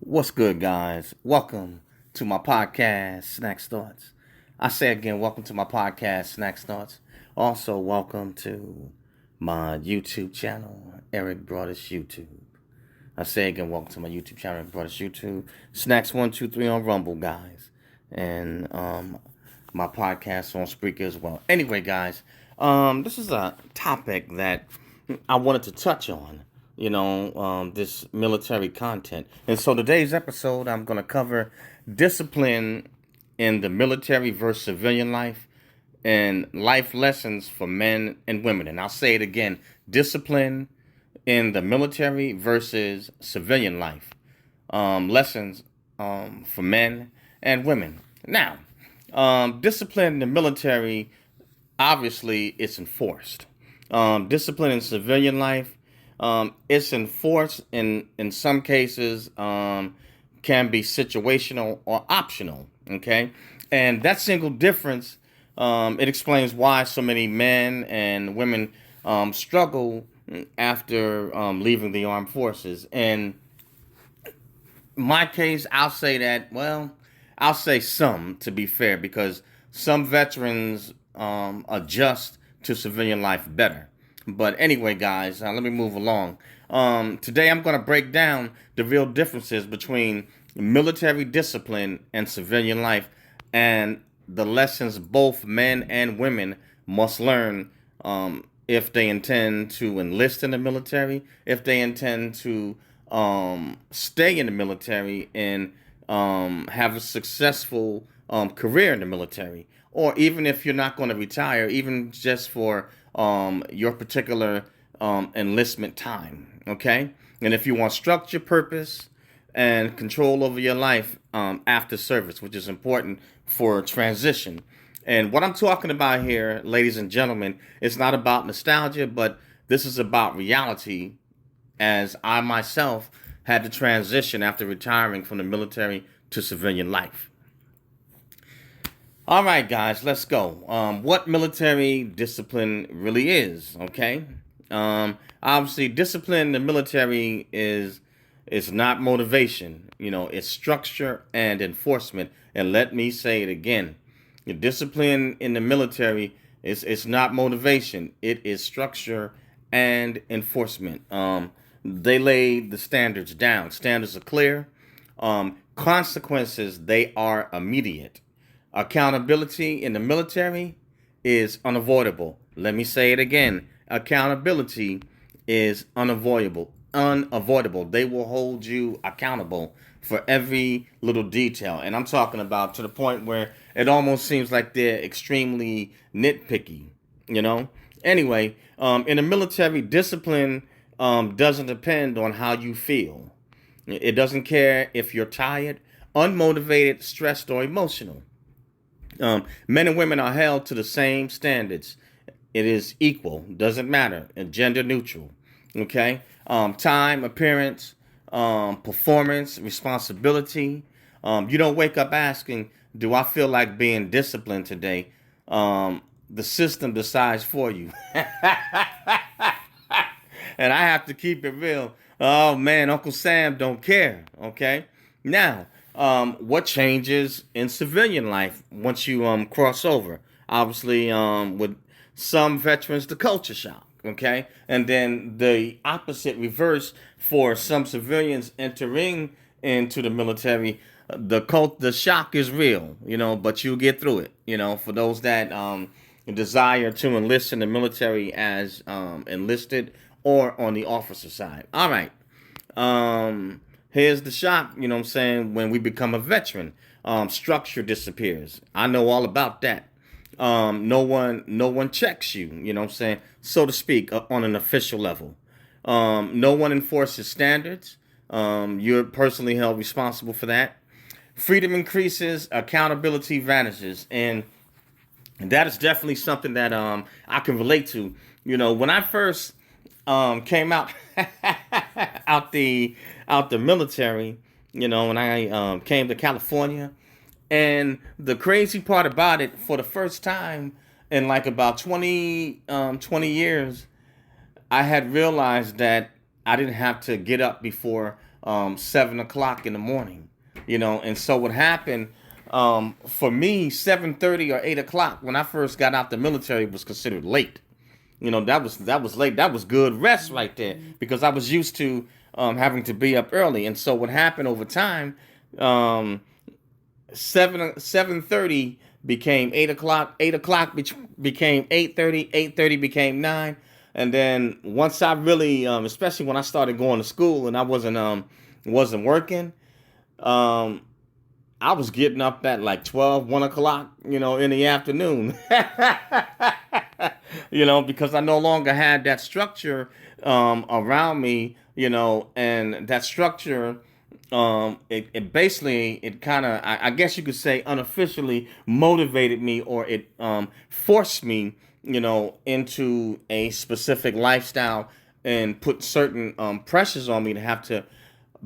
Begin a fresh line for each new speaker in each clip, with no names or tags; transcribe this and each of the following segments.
What's good, guys? Welcome to my podcast, Snacks Thoughts. I say again, welcome to my podcast, Snacks Thoughts. Also, welcome to my YouTube channel, Eric Broadus YouTube. I say again, welcome to my YouTube channel, Eric Broadus YouTube. Snacks123 on Rumble, guys. And my podcast on Spreaker as well. Anyway, guys, this is a topic that I wanted to touch on. This military content. And so today's episode, I'm going to cover discipline in the military versus civilian life and life lessons for men and women. And I'll say it again, discipline in the military versus civilian life. Lessons for men and women. Now, discipline in the military, obviously, it's enforced. Discipline in civilian life, it's enforced in some cases, can be situational or optional. Okay, and that single difference, it explains why so many men and women struggle after leaving the armed forces. And my case, I'll say that. Well, I'll say some, to be fair, because some veterans adjust to civilian life better. But anyway, guys, let me move along. Today I'm going to break down the real differences between military discipline and civilian life, and the lessons both men and women must learn if they intend to enlist in the military, if they intend to stay in the military and have a successful career in the military, or even if you're not going to retire, even just for your particular enlistment time, okay? And if you want structure, purpose, and control over your life after service, which is important for transition. And what I'm talking about here, ladies and gentlemen, it's not about nostalgia, but this is about reality, as I myself had to transition after retiring from the military to civilian life. All right, guys, let's go. What military discipline really is, okay? Obviously, discipline in the military is not motivation. It's structure and enforcement. And let me say it again: the discipline in the military is not motivation. It is structure and enforcement. They lay the standards down. Standards are clear. Consequences, they are immediate. Accountability in the military is unavoidable. Let me say it again. Accountability is unavoidable. Unavoidable. They will hold you accountable for every little detail. And I'm talking about to the point where it almost seems like they're extremely nitpicky, Anyway, in the military, discipline doesn't depend on how you feel. It doesn't care if you're tired, unmotivated, stressed, or emotional. Men and women are held to the same standards. It is equal, doesn't matter, and gender neutral. Okay, time, appearance, performance, responsibility. You don't wake up asking, "Do I feel like being disciplined today?" The system decides for you, and I have to keep it real. Oh man, Uncle Sam don't care. Okay, now what changes in civilian life once you cross over? Obviously, with some veterans, the culture shock, okay, and then the opposite reverse for some civilians entering into the military. The shock is real, but you'll get through it. For those that desire to enlist in the military as enlisted or on the officer side. All right. Here's the shock, what I'm saying, when we become a veteran. Structure disappears. I know all about that. No one checks you, what I'm saying, so to speak, on an official level. No one enforces standards. You're personally held responsible for that. Freedom increases, accountability vanishes, and that is definitely something that I can relate to. When I first came out out the military, when I came to California, and the crazy part about it, for the first time in like about 20 years, I had realized that I didn't have to get up before 7 o'clock in the morning. And so what happened for me, 7:30 or 8 o'clock when I first got out the military was considered late. That was late. That was good rest right there because I was used to having to be up early. And so what happened over time, 7:30 became 8 o'clock. 8 o'clock became 8:30. 8:30 became 9. And then once I really, especially when I started going to school and I wasn't working, um, I was getting up at like 12, 1 o'clock, in the afternoon. Because I no longer had that structure around me, and that structure, it basically, it kind of, I guess you could say unofficially motivated me, or it forced me, into a specific lifestyle and put certain pressures on me to have to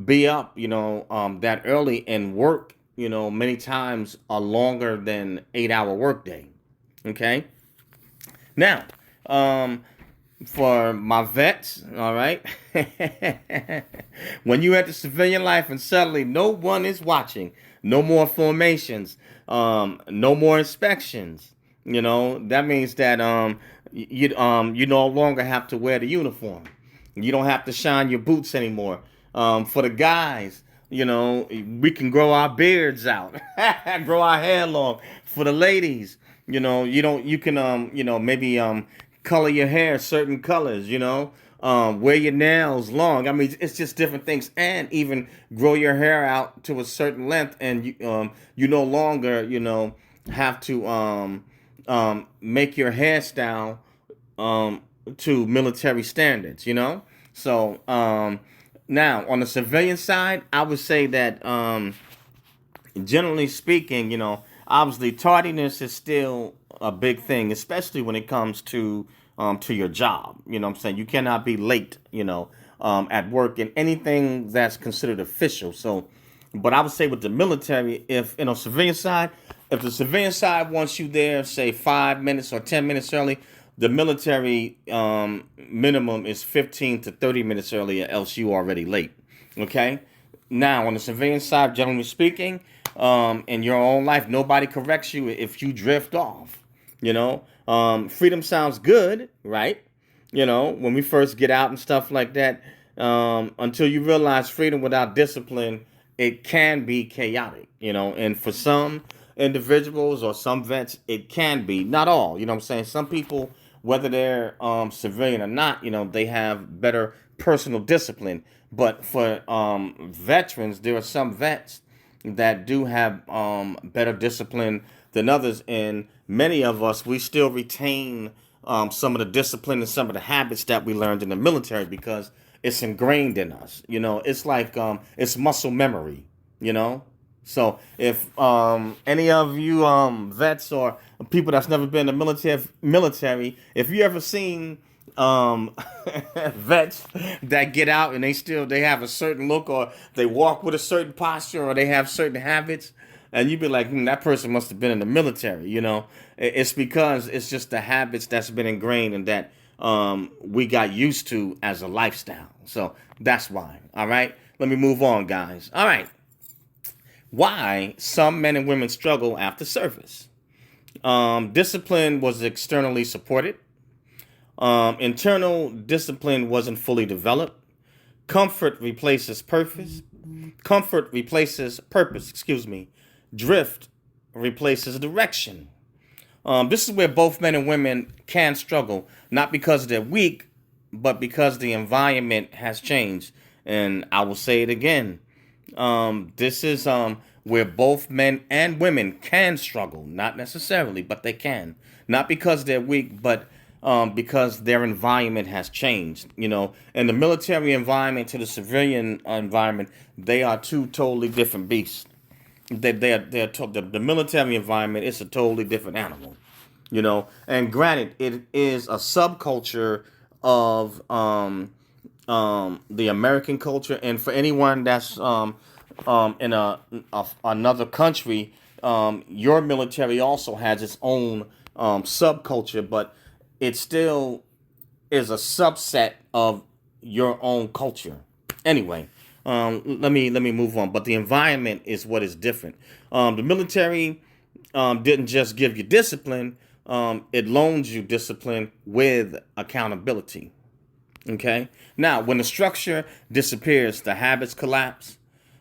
be up, that early and work, many times a longer than 8 hour workday. Okay. Now, for my vets, all right, when you enter civilian life and suddenly no one is watching, no more formations, no more inspections, that means that you no longer have to wear the uniform. You don't have to shine your boots anymore. For the guys, we can grow our beards out, grow our hair long. For the ladies, you can maybe color your hair certain colors, wear your nails long. I mean, it's just different things, and even grow your hair out to a certain length, and you no longer have to make your hairstyle to military standards, So now on the civilian side, I would say that generally speaking, obviously tardiness is still a big thing, especially when it comes to your job. You know what I'm saying? You cannot be late, at work in anything that's considered official. So, but I would say with the military, if civilian side, if the civilian side wants you there, say 5 minutes or 10 minutes early, the military minimum is 15 to 30 minutes earlier, else you already late. Okay. Now, on the civilian side, generally speaking, in your own life, nobody corrects you if you drift off. Freedom sounds good, right? When we first get out and stuff like that, until you realize freedom without discipline, it can be chaotic, and for some individuals or some vets, it can be. Not all, what I'm saying? Some people, whether they're civilian or not, they have better personal discipline. But for veterans, there are some vets that do have better discipline than others, and many of us, we still retain some of the discipline and some of the habits that we learned in the military because it's ingrained in us. It's like it's muscle memory. So if any of you vets or people that's never been in the military, if you ever seen vets that get out and they have a certain look, or they walk with a certain posture, or they have certain habits, and you'd be like, that person must have been in the military. It's because it's just the habits that's been ingrained and that we got used to as a lifestyle. So that's why. All right, let me move on, guys. All right. Why some men and women struggle after service. Discipline was externally supported. Internal discipline wasn't fully developed. Comfort replaces purpose. Excuse me. Drift replaces direction. This is where both men and women can struggle, not because they're weak, but because the environment has changed. And I will say it again. This is where both men and women can struggle, not necessarily, but they can. Not because they're weak, but because their environment has changed. And the military environment to the civilian environment, they are two totally different beasts. The military environment is a totally different animal. And granted, it is a subculture of the American culture, and for anyone that's in another country, your military also has its own subculture, but it still is a subset of your own culture. Anyway, Let me move on. But the environment is what is different. The military didn't just give you discipline; it loans you discipline with accountability. Okay. Now, when the structure disappears, the habits collapse.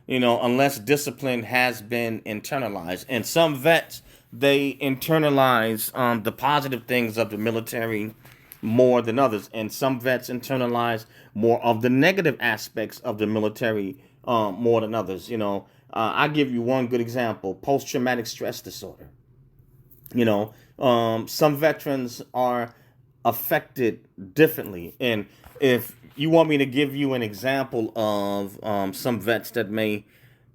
Unless discipline has been internalized, and some vets they internalize the positive things of the military more than others, and some vets internalize more of the negative aspects of the military more than others. I give you one good example: post-traumatic stress disorder. Some veterans are affected differently. And if you want me to give you an example of some vets that may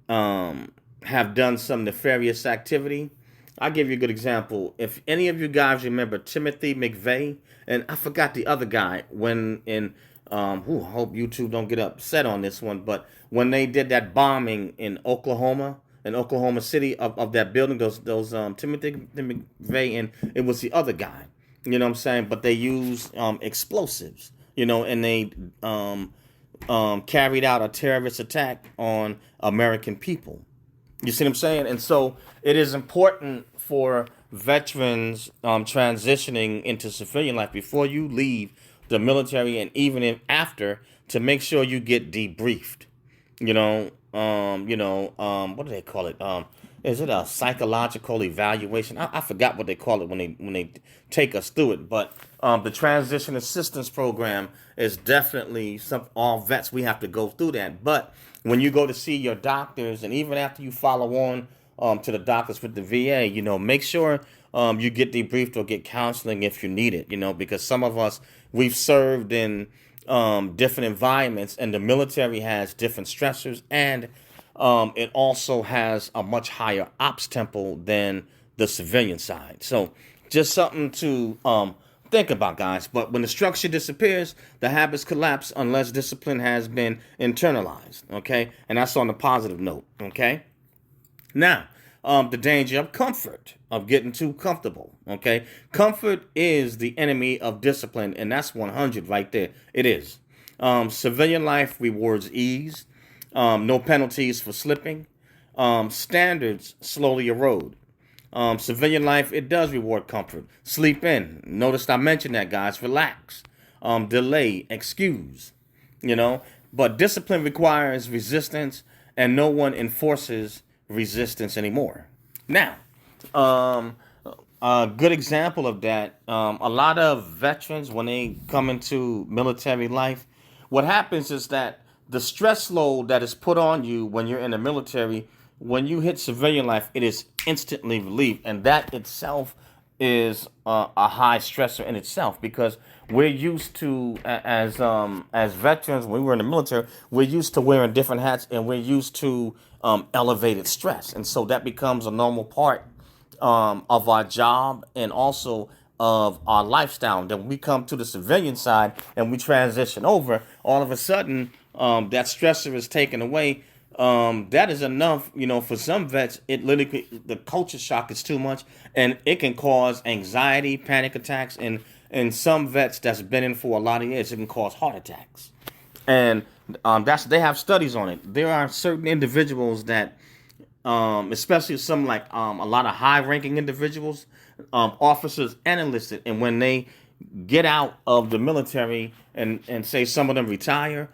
have done some nefarious activity, I'll give you a good example. If any of you guys remember Timothy McVeigh, and I forgot the other guy, when in, I hope YouTube don't get upset on this one, but when they did that bombing in Oklahoma City of that building, those Timothy McVeigh, and it was the other guy, you know what I'm saying? But they used explosives, and they carried out a terrorist attack on American people. You see what I'm saying? And so it is important for veterans transitioning into civilian life before you leave the military, and even if after, to make sure you get debriefed. What do they call it? Is it a psychological evaluation? I forgot what they call it when they take us through it. But the transition assistance program is definitely all vets, we have to go through that. But when you go to see your doctors, and even after you follow on to the doctors with the VA, make sure you get debriefed or get counseling if you need it. Because some of us, we've served in different environments, and the military has different stressors, and it also has a much higher ops tempo than the civilian side. So just something to think about, guys. But when the structure disappears, the habits collapse unless discipline has been internalized. Okay, and that's on the positive note. Okay. Now, the danger of comfort, of getting too comfortable. Okay, comfort is the enemy of discipline, and that's 100 right there. It is. Civilian life rewards ease, no penalties for slipping. Standards slowly erode. Civilian life, it does reward comfort. Sleep in. Notice I mentioned that, guys. Relax. Delay. Excuse. But discipline requires resistance, and no one enforces resistance anymore. Now, a good example of that, a lot of veterans, when they come into military life, what happens is that the stress load that is put on you when you're in the military, when you hit civilian life, it is instantly relieved. And that itself is a high stressor in itself, because we're used to, as veterans, when we were in the military, we're used to wearing different hats, and we're used to elevated stress. And so that becomes a normal part of our job, and also of our lifestyle. Then when we come to the civilian side and we transition over, all of a sudden that stressor is taken away. That is enough, for some vets. It literally, the culture shock is too much, and it can cause anxiety, panic attacks, and some vets that's been in for a lot of years, it can cause heart attacks. And they have studies on it. There are certain individuals that, especially some like a lot of high-ranking individuals, officers and enlisted, and when they get out of the military, and say some of them retire,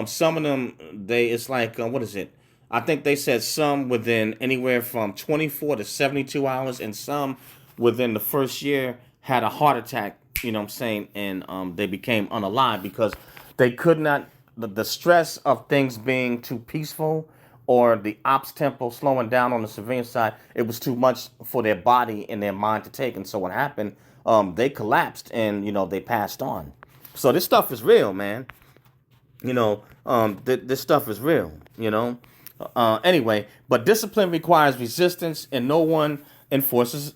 some of them, it's like, what is it? I think they said some within anywhere from 24 to 72 hours, and some within the first year had a heart attack, and they became unalive because they could not, the stress of things being too peaceful, or the ops tempo slowing down on the civilian side, it was too much for their body and their mind to take. And so what happened, they collapsed, and, they passed on. So this stuff is real, man. This stuff is real, Anyway, but discipline requires resistance, and no one enforces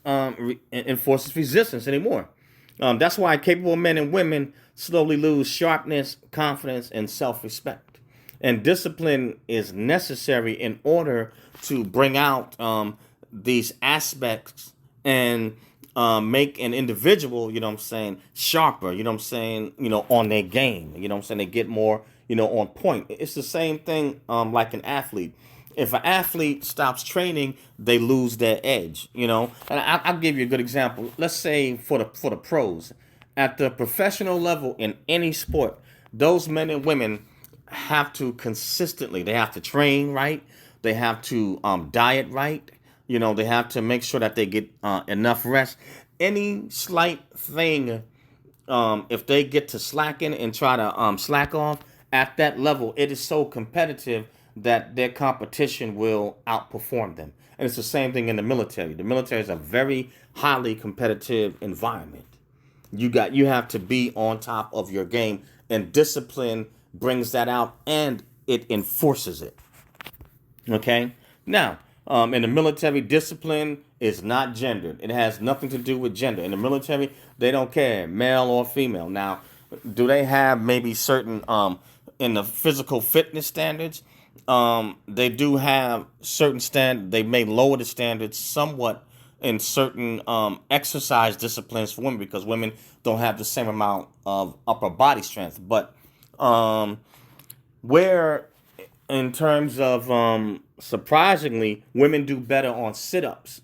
resistance anymore. That's why capable men and women slowly lose sharpness, confidence, and self-respect. And discipline is necessary in order to bring out these aspects and make an individual, you know what I'm saying, sharper, you know what I'm saying, on their game. You know what I'm saying? They get more, on point. It's the same thing like an athlete. If an athlete stops training, they lose their edge. And I'll give you a good example. Let's say for the pros, at the professional level in any sport, those men and women have to consistently, they have to train right, they have to diet right, they have to make sure that they get enough rest. Any slight thing, if they get to slacking and try to slack off at that level, it is so competitive that their competition will outperform them. And it's the same thing in the military. The military is a very highly competitive environment. You have to be on top of your game, and discipline brings that out and it enforces it. Okay. Now, in the military, discipline is not gendered. It has nothing to do with gender. In the military, they don't care, male or female. Now, do they have maybe certain in the physical fitness standards? They do have certain standards. They may lower the standards somewhat in certain exercise disciplines for women, because women don't have the same amount of upper body strength. But where in terms of surprisingly, women do better on sit-ups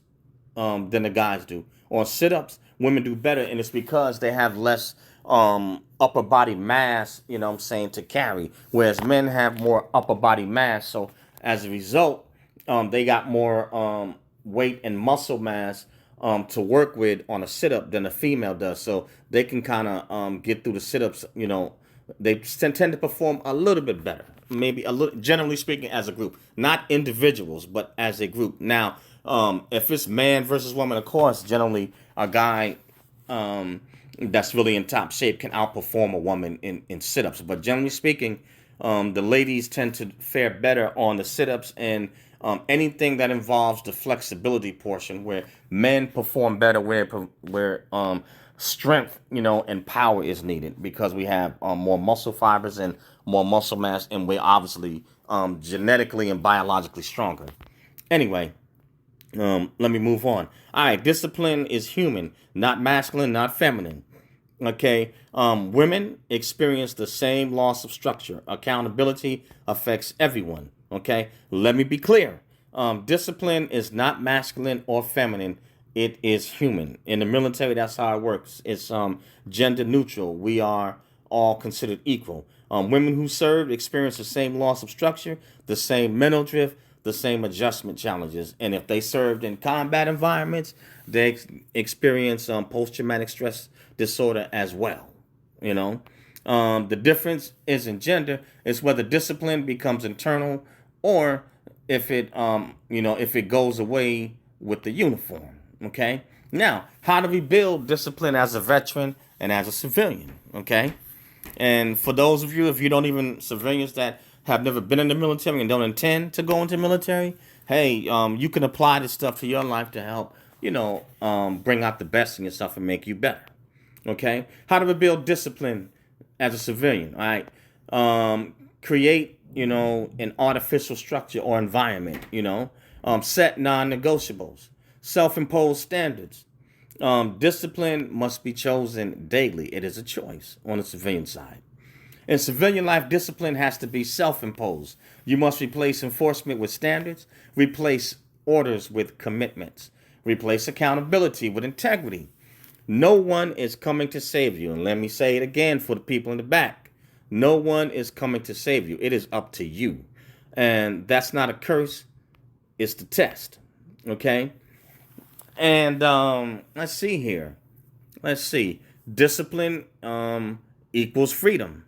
than the guys do. On sit-ups, women do better, and it's because they have less upper body mass, to carry, whereas men have more upper body mass. So as a result, they got more weight and muscle mass to work with on a sit-up than a female does. So they can kind of get through the sit-ups, they tend to perform a little bit better, maybe a little, generally speaking, as a group, not individuals, but as a group. Now, if it's man versus woman, of course, generally a guy that's really in top shape can outperform a woman in sit-ups. But generally speaking, the ladies tend to fare better on the sit-ups and anything that involves the flexibility portion, where men perform better where strength, and power is needed, because we have more muscle fibers and more muscle mass, and we're obviously genetically and biologically stronger. Anyway, let me move on. All right, discipline is human, not masculine, not feminine. Okay, women experience the same loss of structure. Accountability affects everyone. Okay, let me be clear. Discipline is not masculine or feminine. It is human. In the military, that's how it works. It's gender neutral. We are all considered equal. Women who served experience the same loss of structure, the same mental drift, the same adjustment challenges. And if they served in combat environments, they experience post-traumatic stress disorder as well. The difference isn't gender. It's whether discipline becomes internal, or if it goes away with the uniform. Okay. Now, how do we build discipline as a veteran and as a civilian? Okay. And for those of you, if you don't even, civilians that have never been in the military and don't intend to go into the military, hey, you can apply this stuff to your life to help, bring out the best in yourself and make you better. Okay. How do we build discipline as a civilian? All right. Create, an artificial structure or environment, set non-negotiables, self-imposed standards. Discipline must be chosen daily. It is a choice on the civilian side. In civilian life, discipline has to be self-imposed. You must replace enforcement with standards, replace orders with commitments, replace accountability with integrity. No one is coming to save you. And let me say it again for the people in the back. No one is coming to save you. It is up to you. And that's not a curse. It's the test. Okay? And let's see here. Let's see. Discipline equals freedom.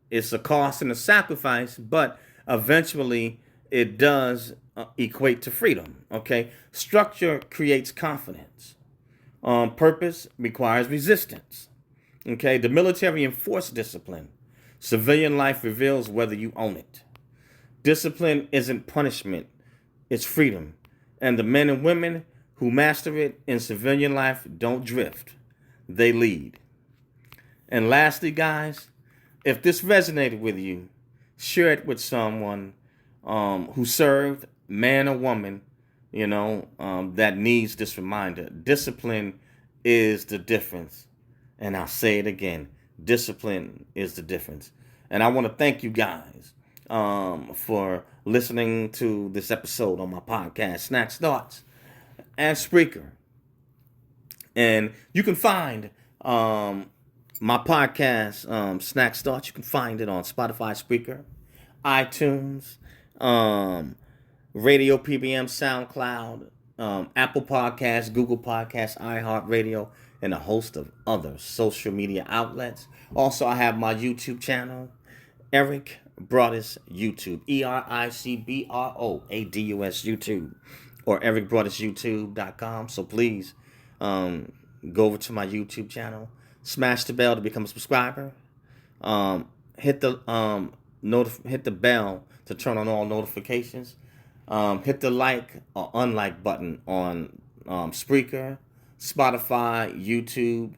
It's a cost and a sacrifice, but eventually it does equate to freedom. Okay? Structure creates confidence. Purpose requires resistance. Okay? The military enforces discipline. Civilian life reveals whether you own it. Discipline isn't punishment. It's freedom. And the men and women who master it in civilian life don't drift. They lead. And lastly, guys, if this resonated with you, share it with someone who served, man or woman, that needs this reminder. Discipline is the difference. And I'll say it again. Discipline is the difference. And I want to thank you guys for listening to this episode on my podcast, Snacks Thoughts, and Spreaker. And you can find my podcast, Snacks Thoughts. You can find it on Spotify, Spreaker, iTunes, Radio PBM, SoundCloud, Apple Podcasts, Google Podcasts, iHeartRadio, and a host of other social media outlets. Also, I have my YouTube channel, Eric Broadus YouTube, EricBroadus YouTube, or ericbroadusyoutube.com. So please go over to my YouTube channel, smash the bell to become a subscriber, hit the bell to turn on all notifications, hit the like or unlike button on Spreaker, Spotify, YouTube,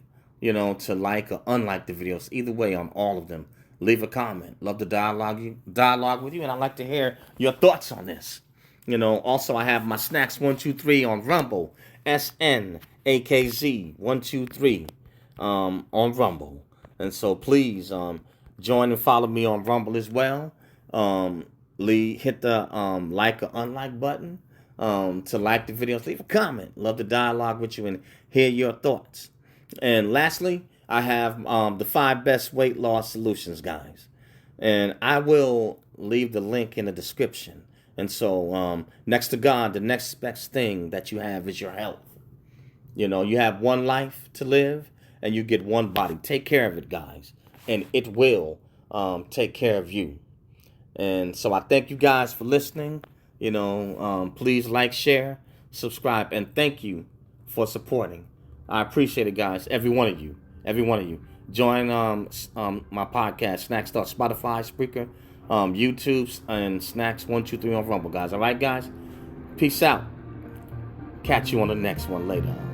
to like or unlike the videos. Either way, on all of them, leave a comment. Love to dialogue with you, and I'd like to hear your thoughts on this. Also, I have my Snacks 123 on Rumble, SNAKZ 123 on Rumble, and so please join and follow me on Rumble as well. Hit the like or unlike button to like the videos. Leave a comment. Love to dialogue with you and hear your thoughts. And lastly, I have the 5 best weight loss solutions, guys. And I will leave the link in the description. And so next to God, the next best thing that you have is your health. You have one life to live and you get one body. Take care of it, guys. And it will take care of you. And so I thank you guys for listening. Please like, share, subscribe, and thank you for supporting. I appreciate it, guys. Every one of you. Join my podcast, Snacks Thoughts, Spotify, Spreaker, YouTube, and Snacks 123 on Rumble, guys. All right, guys? Peace out. Catch you on the next one later.